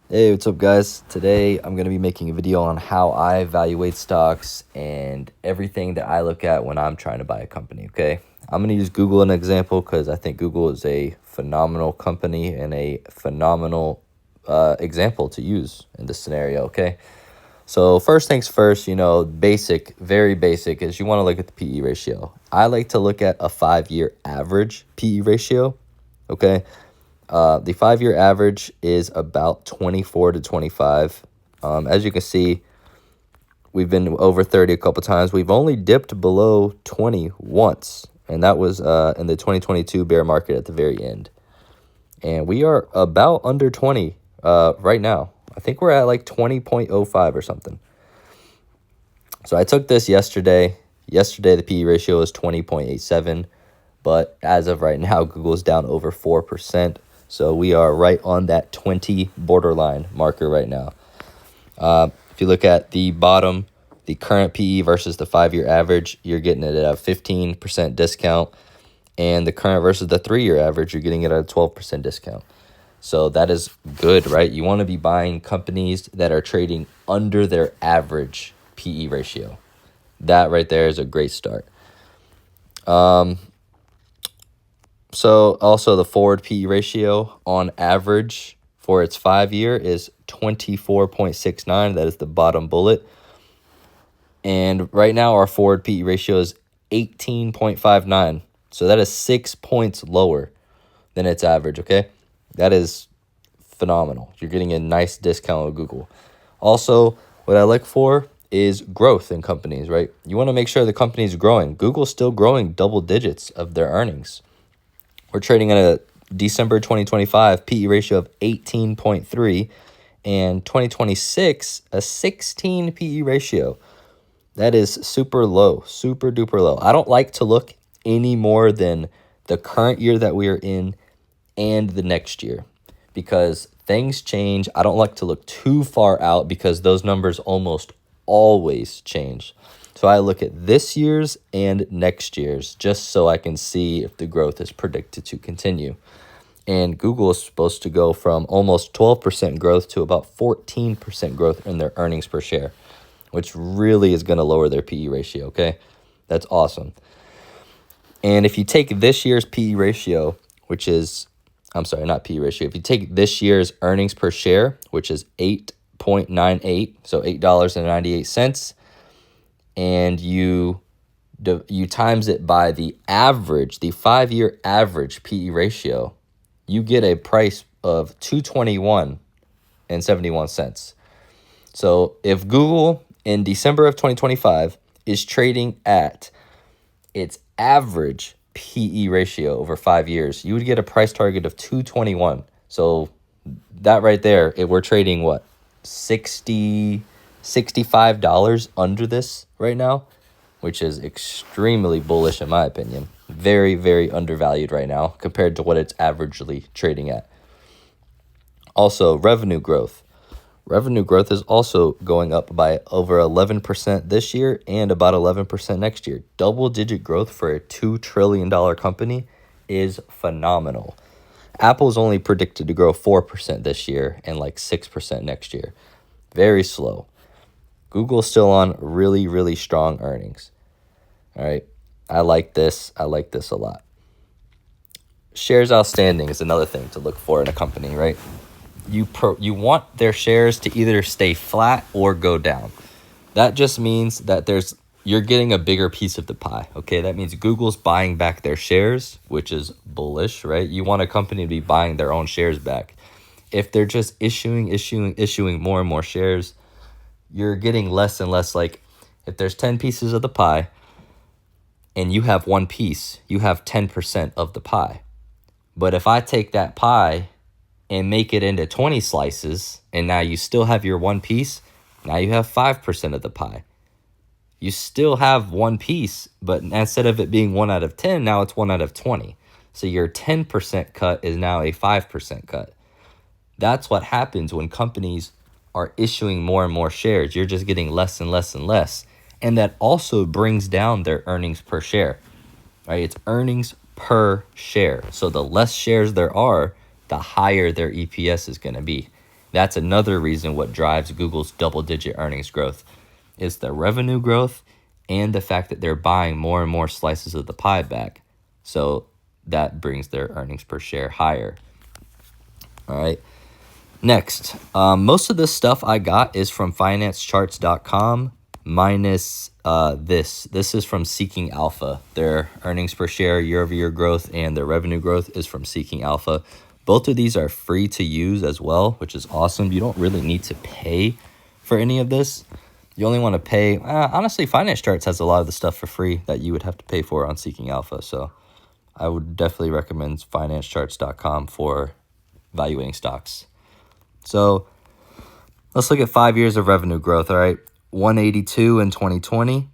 Hey, what's up, guys? Today I'm going to be making a video on how I evaluate stocks and everything that I look at when I'm trying to buy a company, okay? I'm going to use Google as an example because I think Google is a phenomenal company and a phenomenal example to use in this scenario, okay? So first things first, basic, very basic, is you want to look at the PE ratio. I like to look at a 5-year average PE ratio, okay? The 5-year average is about 24 to 25. As you can see, we've been over 30 a couple times. We've only dipped below 20 once, and that was in the 2022 bear market at the very end. And we are about under 20 right now. I think we're at like 20.05 or something. So I took this yesterday. Yesterday, the PE ratio was 20.87. But as of right now, Google's down over 4%. So we are right on that 20 borderline marker right now. If you look at the bottom, the current PE versus the 5-year average, you're getting it at a 15% discount. And the current versus the 3-year average, you're getting it at a 12% discount. So that is good, right? You want to be buying companies that are trading under their average PE ratio. That right there is a great start. So also the forward PE ratio on average for its 5-year is 24.69. That is the bottom bullet. And right now our forward PE ratio is 18.59. So that is 6 points lower than its average, okay? That is phenomenal. You're getting a nice discount with Google. Also, what I look for is growth in companies, right? You want to make sure the company is growing. Google's still growing double digits of their earnings. We're trading at a December 2025 PE ratio of 18.3 and 2026 a 16 PE ratio. That is super low, super duper low. I don't like to look any more than the current year that we are in and the next year because things change. I don't like to look too far out because those numbers almost always change. So I look at this year's and next year's just so I can see if the growth is predicted to continue. And Google is supposed to go from almost 12% growth to about 14% growth in their earnings per share, which really is going to lower their PE ratio, okay? That's awesome. And if you take this year's PE ratio, which is, I'm sorry, not PE ratio. If you take this year's earnings per share, which is 8.98, so $8.98, and you times it by the average, the 5-year average PE ratio, you get a price of $221.71. So if Google in December of 2025 is trading at its average PE ratio over 5 years, you would get a price target of 221. So that right there, we're trading what, $65 under this right now, which is extremely bullish in my opinion. Very, very undervalued right now compared to what it's averagely trading at. Also, revenue growth. Revenue growth is also going up by over 11% this year and about 11% next year. Double-digit growth for a $2 trillion company is phenomenal. Apple is only predicted to grow 4% this year and like 6% next year. Very slow. Google's still on really, really strong earnings. All right. I like this. I like this a lot. Shares outstanding is another thing to look for in a company, right? You want their shares to either stay flat or go down. That just means that you're getting a bigger piece of the pie, okay? That means Google's buying back their shares, which is bullish, right? You want a company to be buying their own shares back. If they're just issuing more and more shares, you're getting less and less. Like if there's 10 pieces of the pie and you have one piece, you have 10% of the pie. But if I take that pie and make it into 20 slices, and now you still have your one piece, now you have 5% of the pie. You still have one piece, but instead of it being 1 out of 10, now it's 1 out of 20. So your 10% cut is now a 5% cut. That's what happens when companies are issuing more and more shares. You're just getting less and less and less. And that also brings down their earnings per share, right? It's earnings per share. So the less shares there are, the higher their EPS is going to be. That's another reason what drives Google's double-digit earnings growth is the revenue growth and the fact that they're buying more and more slices of the pie back. So that brings their earnings per share higher. All right. Next, most of this stuff I got is from financecharts.com minus this. This is from Seeking Alpha. Their earnings per share, year-over-year growth, and their revenue growth is from Seeking Alpha. Both of these are free to use as well, which is awesome. You don't really need to pay for any of this. You only want to pay, honestly, Finance Charts has a lot of the stuff for free that you would have to pay for on Seeking Alpha. So I would definitely recommend financecharts.com for evaluating stocks. So let's look at 5 years of revenue growth. All right. 182 in 2020,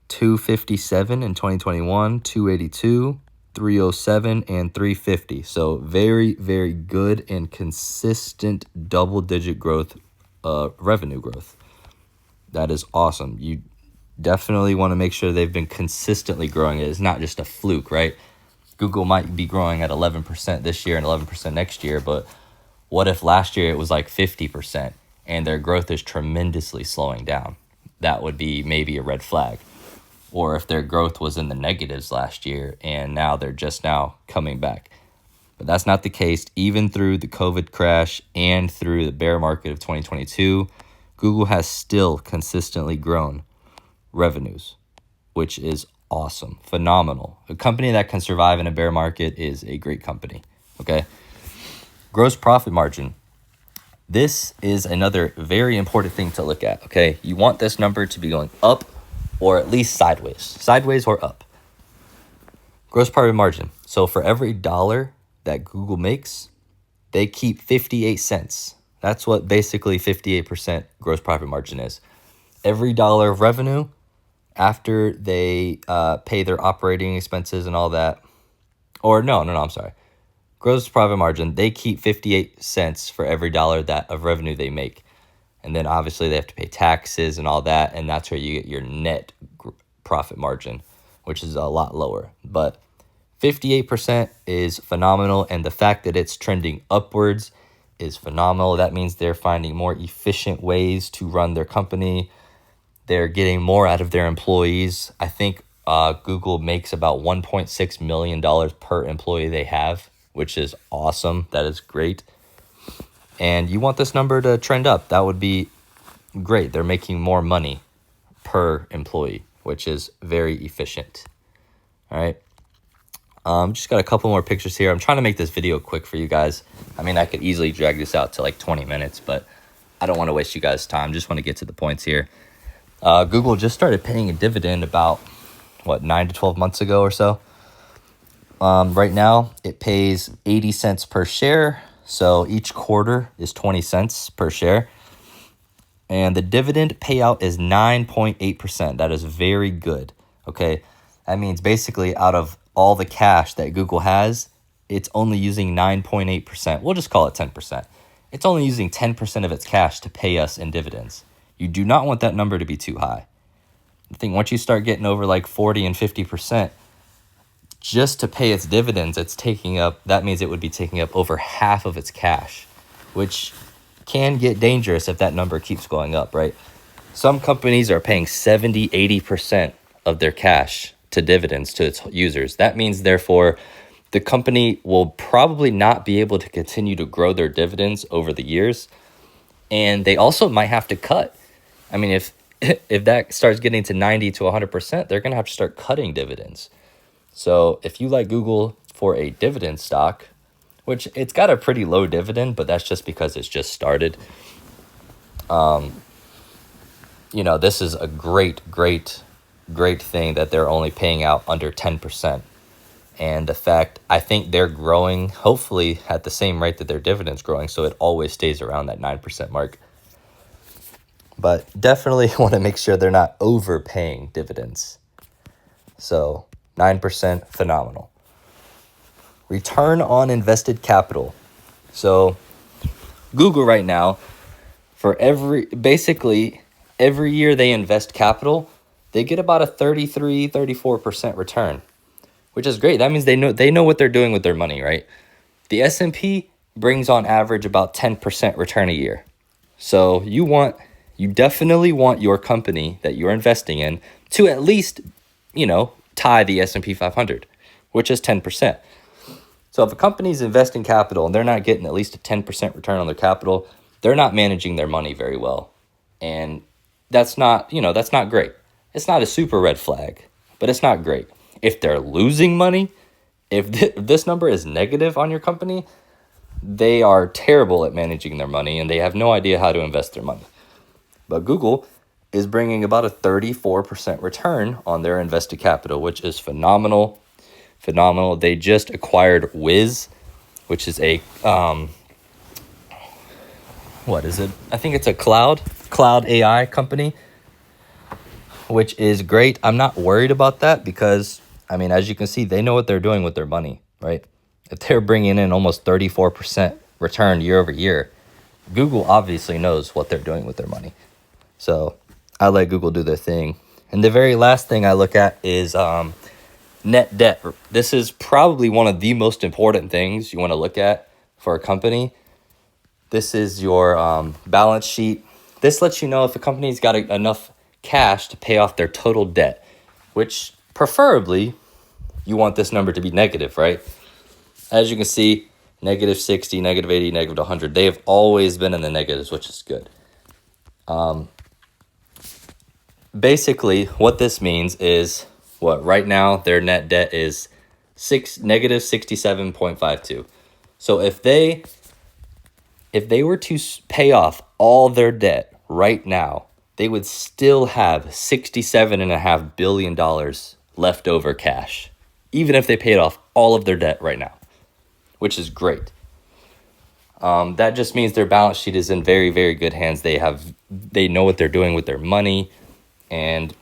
257 in 2021, 282, 307, and 350. So very, very good and consistent double-digit growth, revenue growth. That is awesome. You definitely want to make sure they've been consistently growing it. It's not just a fluke, right? Google might be growing at 11% this year and 11% next year, but what if last year it was like 50% and their growth is tremendously slowing down? That would be maybe a red flag. Or if their growth was in the negatives last year and now they're just now coming back. But that's not the case. Even through the COVID crash and through the bear market of 2022, Google has still consistently grown revenues, which is awesome, phenomenal. A company that can survive in a bear market is a great company, okay? Gross profit margin. This is another very important thing to look at, okay? You want this number to be going up or at least sideways or up. Gross profit margin. So for every dollar that Google makes, they keep 58 cents. That's what basically 58% gross profit margin is. Every dollar of revenue, after they pay their operating expenses and all that, or no, I'm sorry. Gross profit margin, they keep 58 cents for every dollar of revenue they make. And then obviously they have to pay taxes and all that, and that's where you get your net profit margin, which is a lot lower. But 58% is phenomenal, and the fact that it's trending upwards is phenomenal. That means they're finding more efficient ways to run their company. They're getting more out of their employees. I think Google makes about $1.6 million per employee they have, which is awesome. That is great. And you want this number to trend up. That would be great. They're making more money per employee, which is very efficient. All right. Just got a couple more pictures here. I'm trying to make this video quick for you guys. I mean, I could easily drag this out to like 20 minutes, but I don't want to waste you guys' time. Just want to get to the points here. Google just started paying a dividend about, 9 to 12 months ago or so. Right now, it pays 80 cents per share. So each quarter is 20 cents per share. And the dividend payout is 9.8%. That is very good. Okay. That means basically out of all the cash that Google has, it's only using 9.8%. We'll just call it 10%. It's only using 10% of its cash to pay us in dividends. You do not want that number to be too high. I think once you start getting over like 40 and 50%, just to pay its dividends, that means it would be taking up over half of its cash, which can get dangerous if that number keeps going up, right? Some companies are paying 70, 80% of their cash to dividends to its users. That means, therefore, the company will probably not be able to continue to grow their dividends over the years. And they also might have to cut. I mean, if that starts getting to 90 to 100%, they're going to have to start cutting dividends. So if you like Google for a dividend stock, which it's got a pretty low dividend, but that's just because it's just started. This is a great thing that they're only paying out under 10%. And the fact, I think they're growing, hopefully at the same rate that their dividend's growing, so it always stays around that 9% mark. But definitely want to make sure they're not overpaying dividends. So 9%, phenomenal. Return on invested capital. So Google right now, basically every year they invest capital, they get about a 34% return, which is great. That means they know what they're doing with their money, right? The S&P brings on average about 10% return a year. So you definitely want your company that you're investing in to at least, tie the S&P 500, which is 10%. So if a company's investing capital and they're not getting at least a 10% return on their capital, they're not managing their money very well. And that's not great. It's not a super red flag, but it's not great. If they're losing money, if this number is negative on your company, they are terrible at managing their money and they have no idea how to invest their money. But Google is bringing about a 34% return on their invested capital, which is phenomenal. They just acquired Wiz, which is a what is it? I think it's a cloud AI company, which is great. I'm not worried about that because, as you can see, they know what they're doing with their money, right? If they're bringing in almost 34% return year over year, Google obviously knows what they're doing with their money. So I let Google do their thing. And the very last thing I look at is net debt. This is probably one of the most important things you want to look at for a company. This is your balance sheet. This lets you know if a company's got enough cash to pay off their total debt, which preferably you want this number to be negative, right? As you can see, negative 60, negative 80, negative 100. They have always been in the negatives, which is good. Basically, what this means is right now their net debt is negative 67.52. So if they were to pay off all their debt right now, they would still have $67.5 billion left over cash, even if they paid off all of their debt right now, which is great. That just means their balance sheet is in very, very good hands. They know what they're doing with their money and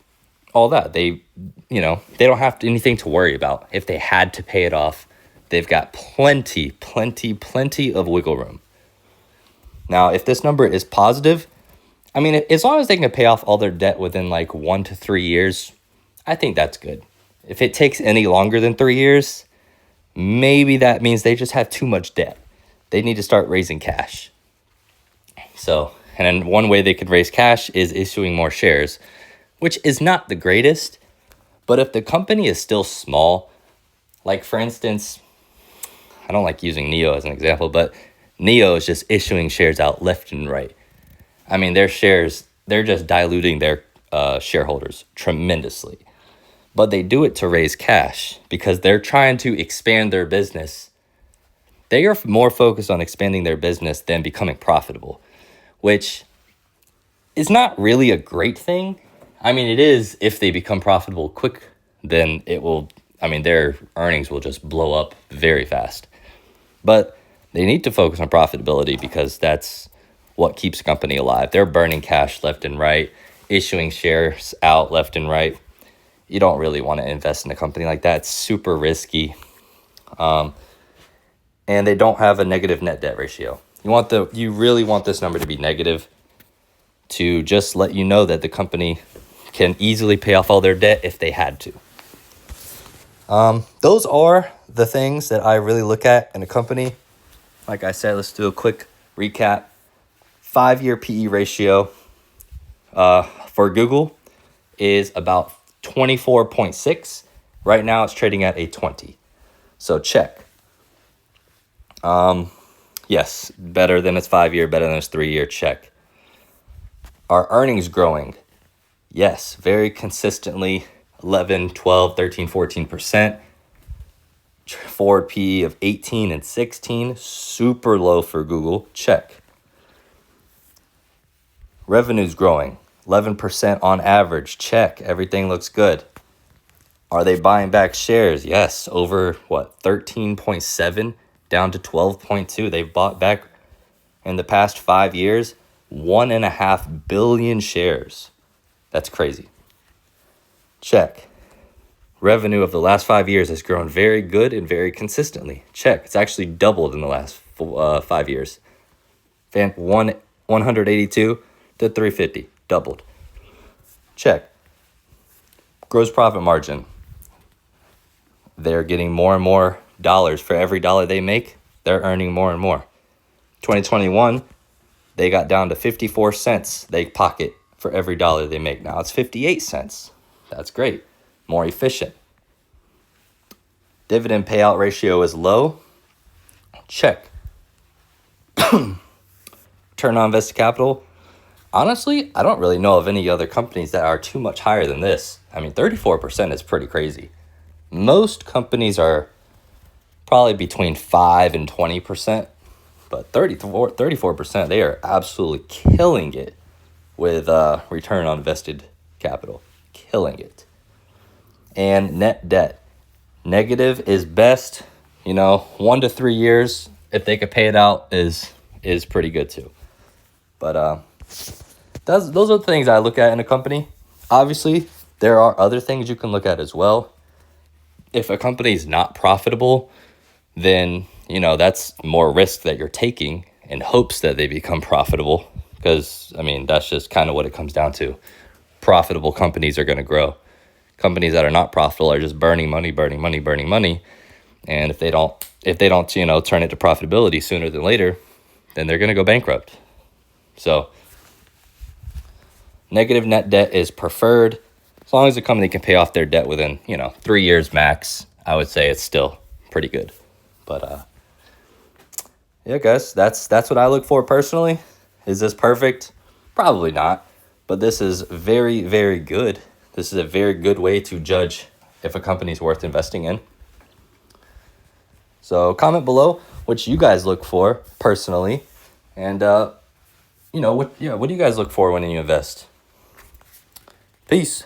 all that. They don't have anything to worry about. If they had to pay it off, they've got plenty of wiggle room. Now, if this number is positive, as long as they can pay off all their debt within like 1 to 3 years, I think that's good. If it takes any longer than 3 years, maybe that means they just have too much debt. They need to start raising cash. So, and then one way they could raise cash is issuing more shares, which is not the greatest. But if the company is still small, like for instance, I don't like using NEO as an example, but NEO is just issuing shares out left and right. Their shares, they're just diluting their shareholders tremendously. But they do it to raise cash because they're trying to expand their business. They are more focused on expanding their business than becoming profitable, which is not really a great thing. It is if they become profitable quick, then it will, their earnings will just blow up very fast. But they need to focus on profitability because that's what keeps a company alive. They're burning cash left and right, issuing shares out left and right. You don't really want to invest in a company like that. It's super risky. And they don't have a negative net debt ratio. You really want this number to be negative to just let you know that the company can easily pay off all their debt if they had to. Those are the things that I really look at in a company. Like I said, let's do a quick recap. 5-year PE ratio for Google is about 24.6. Right now it's trading at a 20. So check. Yes, better than its 5-year, better than its 3-year, check. Are earnings growing? Yes, very consistently, 11, 12, 13, 14%. Forward PE of 18 and 16, super low for Google, check. Revenue's growing, 11% on average, check. Everything looks good. Are they buying back shares? Yes, over 13.7 down to 12.2. They've bought back in the past 5 years 1.5 billion shares. That's crazy. Check. Revenue of the last 5 years has grown very good and very consistently. Check. It's actually doubled in the last 5 years. 182 to 350, doubled. Check. Gross profit margin. They're getting more and more dollars for every dollar they make. They're earning more and more. 2021, they got down to 54 cents they pocket for every dollar they make. Now it's 58 cents. That's great. More efficient. Dividend payout ratio is low. Check. Return on invested capital. Honestly, I don't really know of any other companies that are too much higher than this. I mean, 34% is pretty crazy. Most companies are probably between 5 and 20%, but 34%, they are absolutely killing it with return on invested capital. Killing it. And net debt. Negative is best. 1 to 3 years, if they could pay it out, is pretty good too. But those are the things I look at in a company. Obviously, there are other things you can look at as well. If a company is not profitable, then, that's more risk that you're taking in hopes that they become profitable. Because, that's just kind of what it comes down to. Profitable companies are going to grow. Companies that are not profitable are just burning money. And if they don't, turn it to profitability sooner than later, then they're going to go bankrupt. So negative net debt is preferred. As long as the company can pay off their debt within, 3 years max, I would say it's still pretty good. But yeah, guys, that's what I look for personally. Is this perfect? Probably not. But this is very, very good. This is a very good way to judge if a company is worth investing in. So comment below what you guys look for personally. And, what do you guys look for when you invest? Peace.